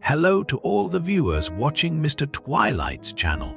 Hello to all the viewers watching Mr. Twilight's channel.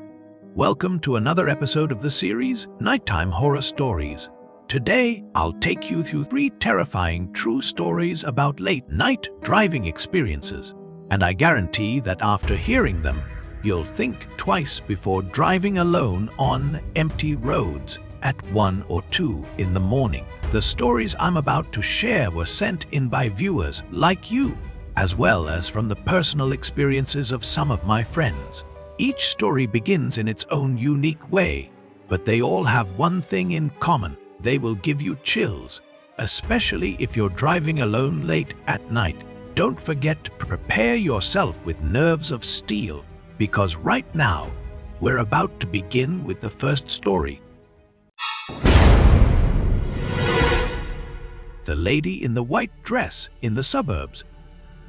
Welcome to another episode of the series, Nighttime Horror Stories. Today, I'll take you through 3 terrifying true stories about late-night driving experiences. And I guarantee that after hearing them, you'll think twice before driving alone on empty roads at 1 or 2 in the morning. The stories I'm about to share were sent in by viewers like you, as well as from the personal experiences of some of my friends. Each story begins in its own unique way, but they all have one thing in common: they will give you chills, especially if you're driving alone late at night. Don't forget to prepare yourself with nerves of steel, because right now, we're about to begin with the first story. The lady in the white dress in the suburbs.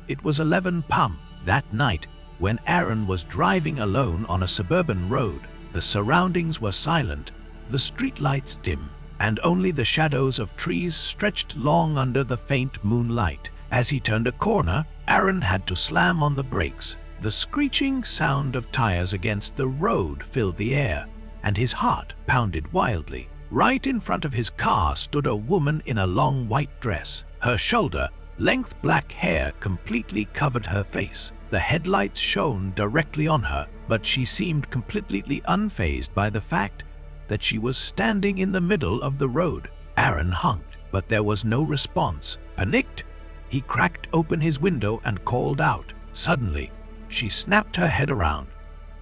It was 11 p.m. that night when Aaron was driving alone on a suburban road. The surroundings were silent, the streetlights dim, and only the shadows of trees stretched long under the faint moonlight. As he turned a corner, Aaron had to slam on the brakes. The screeching sound of tires against the road filled the air, and his heart pounded wildly. Right in front of his car stood a woman in a long white dress. Her shoulder-length black hair completely covered her face. The headlights shone directly on her, but she seemed completely unfazed by the fact that she was standing in the middle of the road. Aaron honked, but there was no response. Panicked, he cracked open his window and called out. Suddenly, she snapped her head around,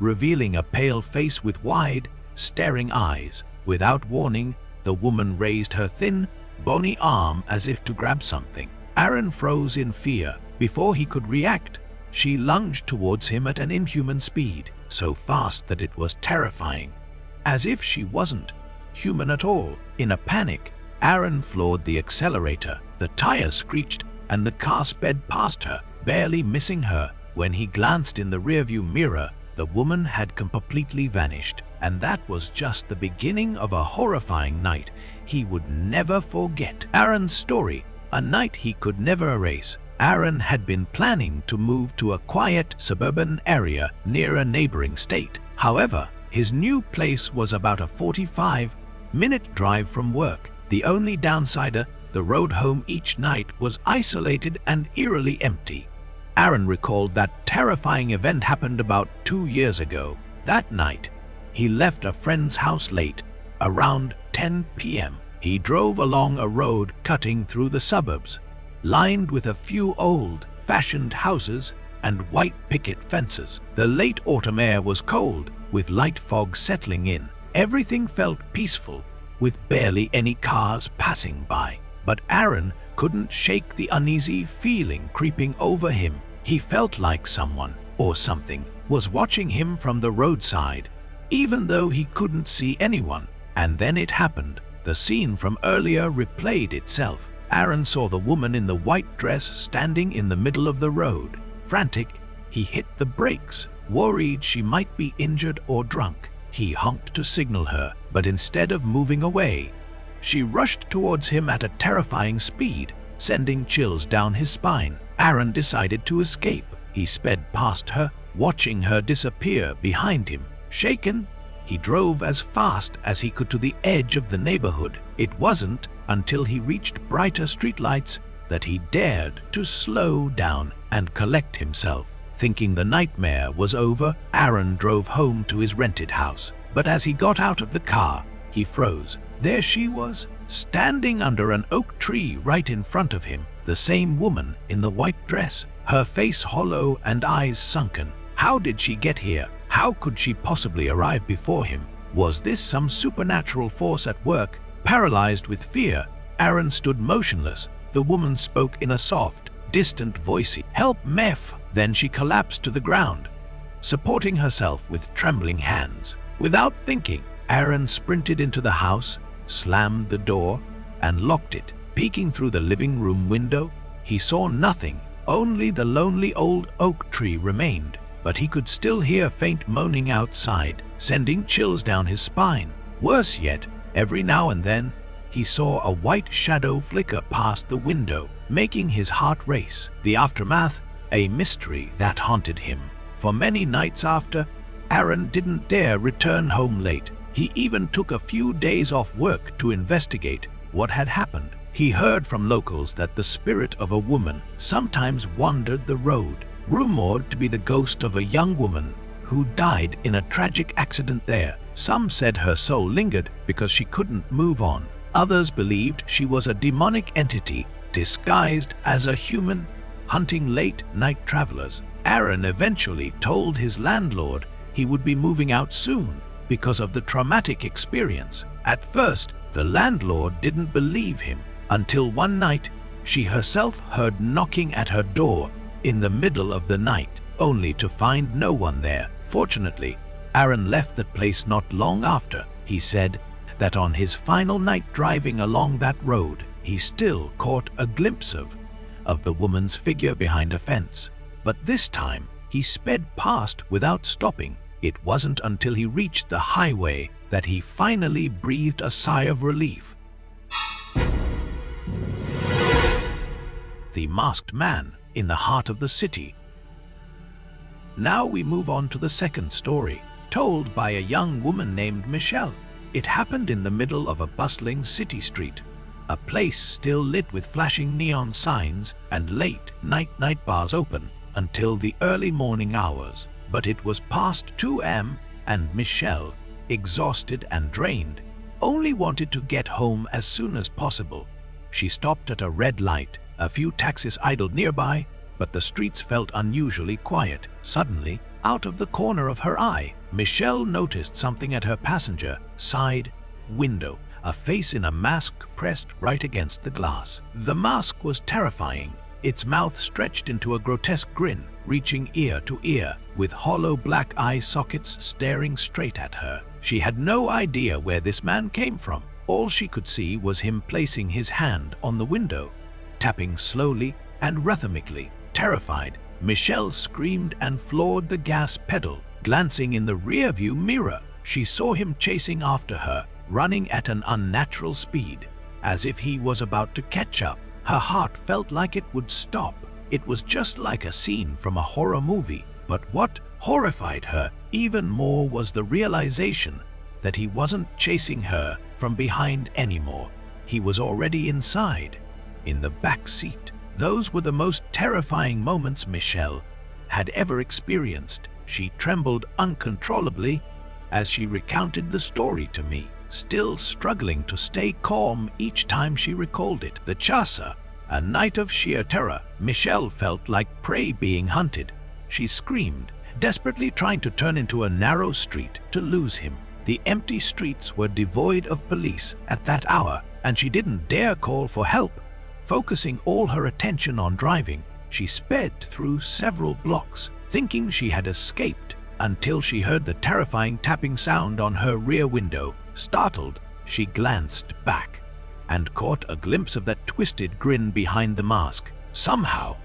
revealing a pale face with wide, staring eyes. Without warning, the woman raised her thin, bony arm as if to grab something. Aaron froze in fear. Before he could react, she lunged towards him at an inhuman speed, so fast that it was terrifying, as if she wasn't human at all. In a panic, Aaron floored the accelerator. The tires screeched, and the car sped past her, barely missing her. When he glanced in the rearview mirror, the woman had completely vanished, and that was just the beginning of a horrifying night he would never forget. Aaron's story, a night he could never erase. Aaron had been planning to move to a quiet suburban area near a neighboring state. However, his new place was about a 45-minute drive from work. The only downside, the road home each night was isolated and eerily empty. Aaron recalled that terrifying event happened about 2 years ago. That night, he left a friend's house late, around 10 p.m. He drove along a road cutting through the suburbs, lined with a few old-fashioned houses and white picket fences. The late autumn air was cold, with light fog settling in. Everything felt peaceful, with barely any cars passing by. But Aaron couldn't shake the uneasy feeling creeping over him. He felt like someone or something was watching him from the roadside, even though he couldn't see anyone. And then it happened. The scene from earlier replayed itself. Aaron saw the woman in the white dress standing in the middle of the road. Frantic, he hit the brakes, worried she might be injured or drunk. He honked to signal her, but instead of moving away, she rushed towards him at a terrifying speed, sending chills down his spine. Aaron decided to escape. He sped past her, watching her disappear behind him. Shaken, he drove as fast as he could to the edge of the neighborhood. It wasn't until he reached brighter streetlights that he dared to slow down and collect himself. Thinking the nightmare was over, Aaron drove home to his rented house. But as he got out of the car, he froze. There she was, standing under an oak tree right in front of him, the same woman in the white dress, her face hollow and eyes sunken. How did she get here? How could she possibly arrive before him? Was this some supernatural force at work? Paralyzed with fear, Aaron stood motionless. The woman spoke in a soft, distant voice. "Help, Meph!" Then she collapsed to the ground, supporting herself with trembling hands. Without thinking, Aaron sprinted into the house, slammed the door, and locked it. Peeking through the living room window, he saw nothing. Only the lonely old oak tree remained, but he could still hear faint moaning outside, sending chills down his spine. Worse yet, every now and then, he saw a white shadow flicker past the window, making his heart race. The aftermath a mystery that haunted him. For many nights after, Aaron didn't dare return home late. He even took a few days off work to investigate what had happened. He heard from locals that the spirit of a woman sometimes wandered the road, rumored to be the ghost of a young woman who died in a tragic accident there. Some said her soul lingered because she couldn't move on. Others believed she was a demonic entity disguised as a human, hunting late-night travelers. Aaron eventually told his landlord he would be moving out soon because of the traumatic experience. At first, the landlord didn't believe him until one night she herself heard knocking at her door in the middle of the night, only to find no one there. Fortunately, Aaron left that place not long after. He said that on his final night driving along that road, he still caught a glimpse of the woman's figure behind a fence. But this time, he sped past without stopping. It wasn't until he reached the highway that he finally breathed a sigh of relief. The Masked Man in the heart of the city. Now we move on to the second story, told by a young woman named Michelle. It happened in the middle of a bustling city street, a place still lit with flashing neon signs and late night bars open until the early morning hours. But it was past 2 a.m. and Michelle, exhausted and drained, only wanted to get home as soon as possible. She stopped at a red light. A few taxis idled nearby, but the streets felt unusually quiet. Suddenly, out of the corner of her eye, Michelle noticed something at her passenger side window, a face in a mask pressed right against the glass. The mask was terrifying, its mouth stretched into a grotesque grin, reaching ear to ear, with hollow black eye sockets staring straight at her. She had no idea where this man came from. All she could see was him placing his hand on the window, tapping slowly and rhythmically. Terrified, Michelle screamed and floored the gas pedal. Glancing in the rearview mirror, she saw him chasing after her, running at an unnatural speed, as if he was about to catch up. Her heart felt like it would stop. It was just like a scene from a horror movie. But what horrified her even more was the realization that he wasn't chasing her from behind anymore. He was already inside, in the back seat. Those were the most terrifying moments Michelle had ever experienced. She trembled uncontrollably as she recounted the story to me, still struggling to stay calm each time she recalled it. The Chasa, a night of sheer terror. Michelle felt like prey being hunted. She screamed, desperately trying to turn into a narrow street to lose him. The empty streets were devoid of police at that hour, and she didn't dare call for help. Focusing all her attention on driving, she sped through several blocks, thinking she had escaped, until she heard the terrifying tapping sound on her rear window. Startled, she glanced back and caught a glimpse of that twisted grin behind the mask. Somehow,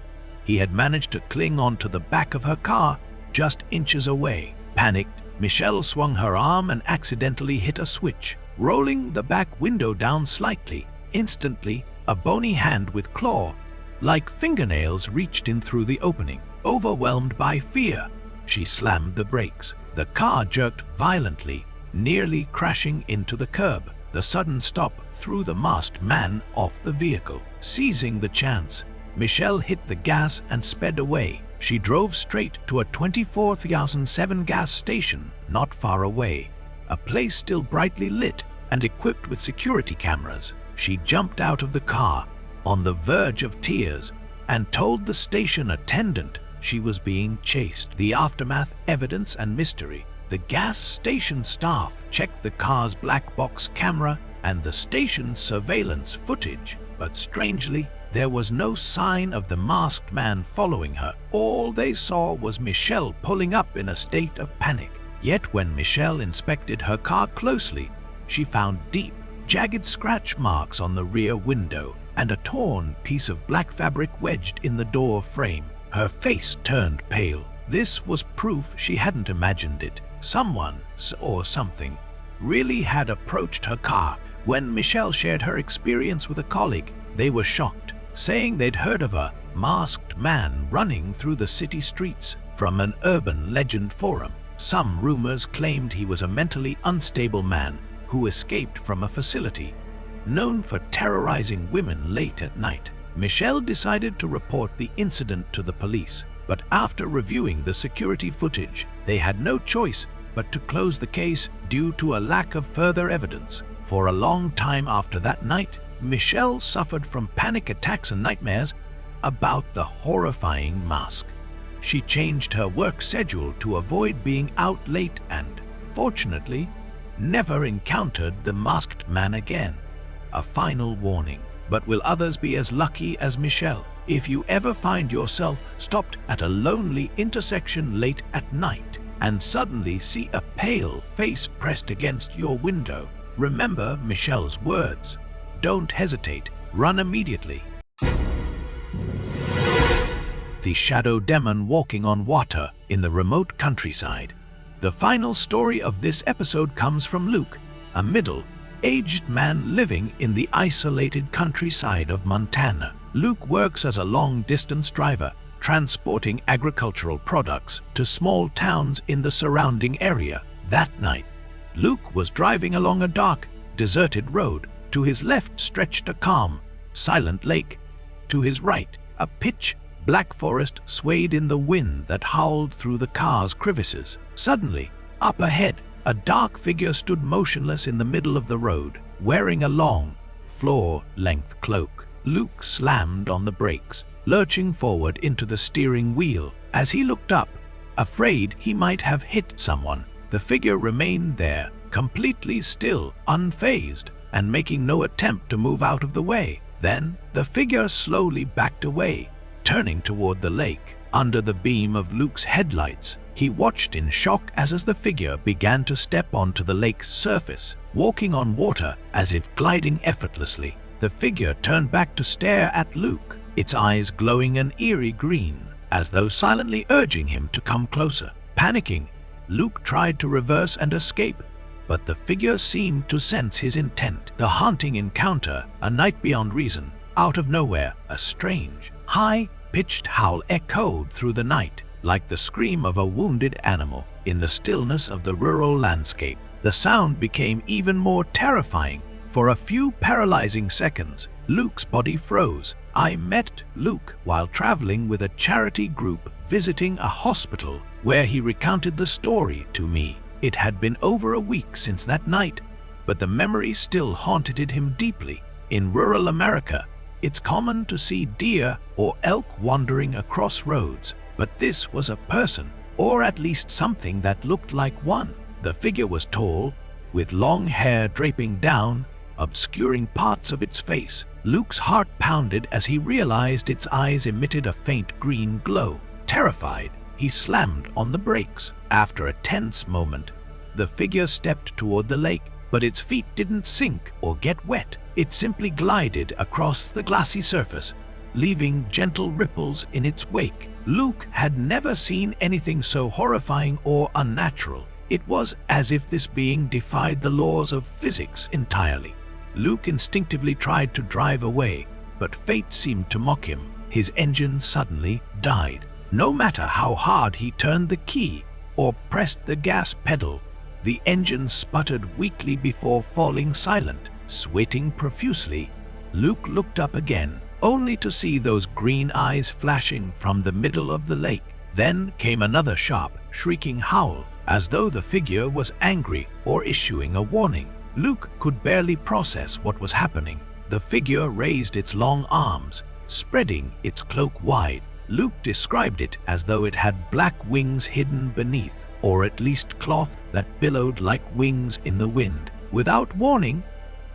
he had managed to cling onto the back of her car just inches away. Panicked, Michelle swung her arm and accidentally hit a switch, rolling the back window down slightly. Instantly, a bony hand with claw-like fingernails reached in through the opening. Overwhelmed by fear, she slammed the brakes. The car jerked violently, nearly crashing into the curb. The sudden stop threw the masked man off the vehicle. Seizing the chance, Michelle hit the gas and sped away. She drove straight to a 24,007 gas station not far away, a place still brightly lit and equipped with security cameras. She jumped out of the car, on the verge of tears, and told the station attendant she was being chased. The aftermath, evidence, and mystery. The gas station staff checked the car's black box camera and the station's surveillance footage, but strangely, there was no sign of the masked man following her. All they saw was Michelle pulling up in a state of panic. Yet when Michelle inspected her car closely, she found deep, jagged scratch marks on the rear window and a torn piece of black fabric wedged in the door frame. Her face turned pale. This was proof she hadn't imagined it. Someone, or something, really had approached her car. When Michelle shared her experience with a colleague, they were shocked. saying they'd heard of a masked man running through the city streets from an urban legend forum. Some rumors claimed he was a mentally unstable man who escaped from a facility known for terrorizing women late at night. Michelle decided to report the incident to the police, but after reviewing the security footage, they had no choice but to close the case due to a lack of further evidence. For a long time after that night, Michelle suffered from panic attacks and nightmares about the horrifying mask. She changed her work schedule to avoid being out late and, fortunately, never encountered the masked man again. A final warning. But will others be as lucky as Michelle? If you ever find yourself stopped at a lonely intersection late at night and suddenly see a pale face pressed against your window, remember Michelle's words. Don't hesitate. Run immediately. The shadow demon walking on water in the remote countryside. The final story of this episode comes from Luke, a middle-aged man living in the isolated countryside of Montana. Luke works as a long-distance driver, transporting agricultural products to small towns in the surrounding area. That night, Luke was driving along a dark, deserted road. To his left stretched a calm, silent lake. To his right, a pitch-black forest swayed in the wind that howled through the car's crevices. Suddenly, up ahead, a dark figure stood motionless in the middle of the road, wearing a long, floor-length cloak. Luke slammed on the brakes, lurching forward into the steering wheel. As he looked up, afraid he might have hit someone, the figure remained there, completely still, unfazed, and making no attempt to move out of the way. Then, the figure slowly backed away, turning toward the lake. Under the beam of Luke's headlights, he watched in shock as the figure began to step onto the lake's surface, walking on water as if gliding effortlessly. The figure turned back to stare at Luke, its eyes glowing an eerie green, as though silently urging him to come closer. Panicking, Luke tried to reverse and escape, but the figure seemed to sense his intent. The haunting encounter, a night beyond reason. Out of nowhere, a strange, high-pitched howl echoed through the night, like the scream of a wounded animal. In the stillness of the rural landscape, the sound became even more terrifying. For a few paralyzing seconds, Luke's body froze. I met Luke while traveling with a charity group visiting a hospital, where he recounted the story to me. It had been over a week since that night, but the memory still haunted him deeply. In rural America, it's common to see deer or elk wandering across roads, but this was a person, or at least something that looked like one. The figure was tall, with long hair draping down, obscuring parts of its face. Luke's heart pounded as he realized its eyes emitted a faint green glow. Terrified, he slammed on the brakes. After a tense moment, the figure stepped toward the lake, but its feet didn't sink or get wet. It simply glided across the glassy surface, leaving gentle ripples in its wake. Luke had never seen anything so horrifying or unnatural. It was as if this being defied the laws of physics entirely. Luke instinctively tried to drive away, but fate seemed to mock him. His engine suddenly died. No matter how hard he turned the key or pressed the gas pedal, the engine sputtered weakly before falling silent. Sweating profusely, Luke looked up again, only to see those green eyes flashing from the middle of the lake. Then came another sharp, shrieking howl, as though the figure was angry or issuing a warning. Luke could barely process what was happening. The figure raised its long arms, spreading its cloak wide. Luke described it as though it had black wings hidden beneath, or at least cloth that billowed like wings in the wind. Without warning,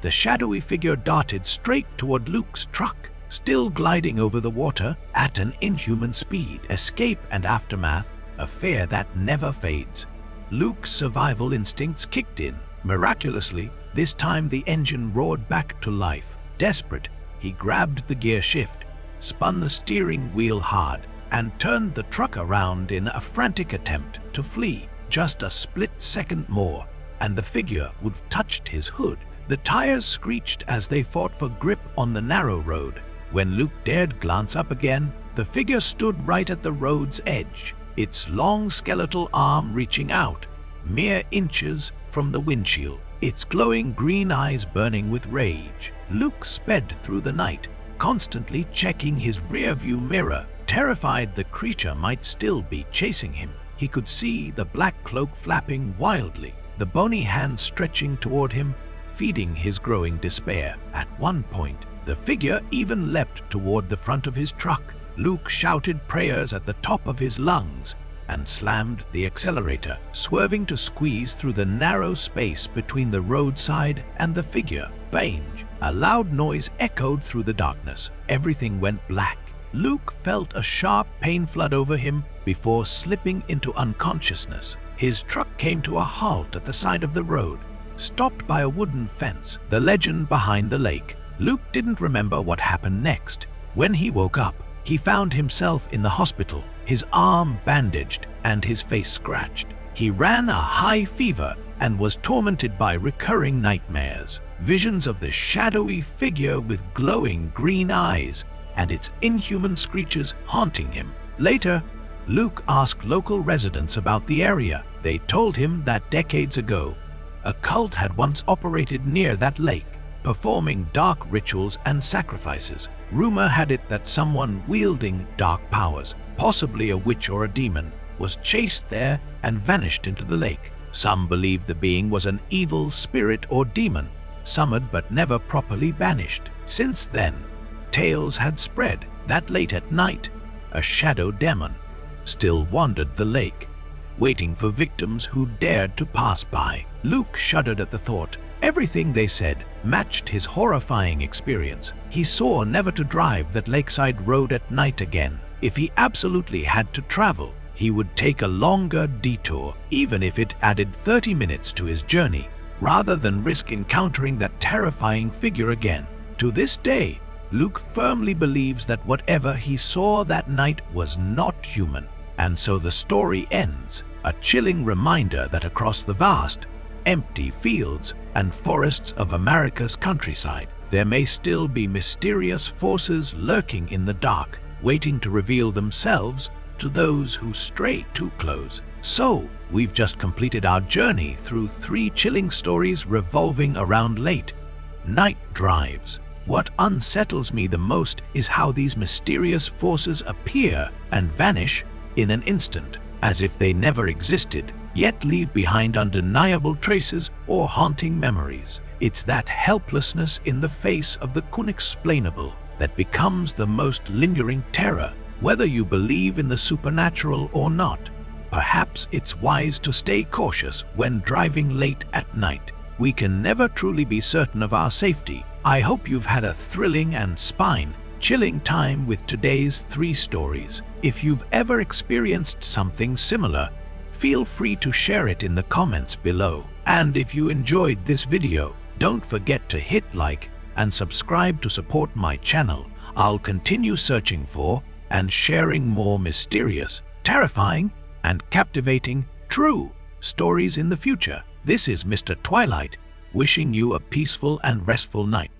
the shadowy figure darted straight toward Luke's truck, still gliding over the water at an inhuman speed. Escape and aftermath, a fear that never fades. Luke's survival instincts kicked in. Miraculously, this time the engine roared back to life. Desperate, he grabbed the gear shift, spun the steering wheel hard, and turned the truck around in a frantic attempt to flee. Just a split second more, and the figure would have touched his hood. The tires screeched as they fought for grip on the narrow road, When Luke dared glance up again, the figure stood right at the road's edge, its long skeletal arm reaching out, mere inches from the windshield, its glowing green eyes burning with rage. Luke sped through the night, constantly checking his rearview mirror, terrified the creature might still be chasing him. He could see the black cloak flapping wildly, the bony hand stretching toward him, feeding his growing despair. At one point, the figure even leapt toward the front of his truck. Luke shouted prayers at the top of his lungs and slammed the accelerator, swerving to squeeze through the narrow space between the roadside and the figure. Bang! A loud noise echoed through the darkness. Everything went black. Luke felt a sharp pain flood over him before slipping into unconsciousness. His truck came to a halt at the side of the road, stopped by a wooden fence, the legend behind the lake. Luke didn't remember what happened next. When he woke up, he found himself in the hospital, his arm bandaged and his face scratched. He ran a high fever and was tormented by recurring nightmares, visions of the shadowy figure with glowing green eyes and its inhuman screeches haunting him. Later, Luke asked local residents about the area. They told him that decades ago, a cult had once operated near that lake, performing dark rituals and sacrifices. Rumor had it that someone wielding dark powers, possibly a witch or a demon, was chased there and vanished into the lake. Some believed the being was an evil spirit or demon, summoned but never properly banished. Since then, tales had spread that late at night, a shadow demon still wandered the lake, waiting for victims who dared to pass by. Luke shuddered at the thought. Everything they said matched his horrifying experience. He swore never to drive that lakeside road at night again. If he absolutely had to travel, he would take a longer detour, even if it added 30 minutes to his journey, rather than risk encountering that terrifying figure again. To this day, Luke firmly believes that whatever he saw that night was not human. And so the story ends, a chilling reminder that across the vast, empty fields and forests of America's countryside, there may still be mysterious forces lurking in the dark, waiting to reveal themselves to those who stray too close. So, we've just completed our journey through 3 chilling stories revolving around late night drives. What unsettles me the most is how these mysterious forces appear and vanish in an instant, as if they never existed, yet leave behind undeniable traces or haunting memories. It's that helplessness in the face of the unexplainable that becomes the most lingering terror, whether you believe in the supernatural or not. Perhaps it's wise to stay cautious when driving late at night. We can never truly be certain of our safety. I hope you've had a thrilling and spine-chilling time with today's 3 stories. If you've ever experienced something similar, feel free to share it in the comments below. And if you enjoyed this video, don't forget to hit like and subscribe to support my channel. I'll continue searching for and sharing more mysterious, terrifying, and captivating true stories in the future. This is Mr. Twilight, wishing you a peaceful and restful night.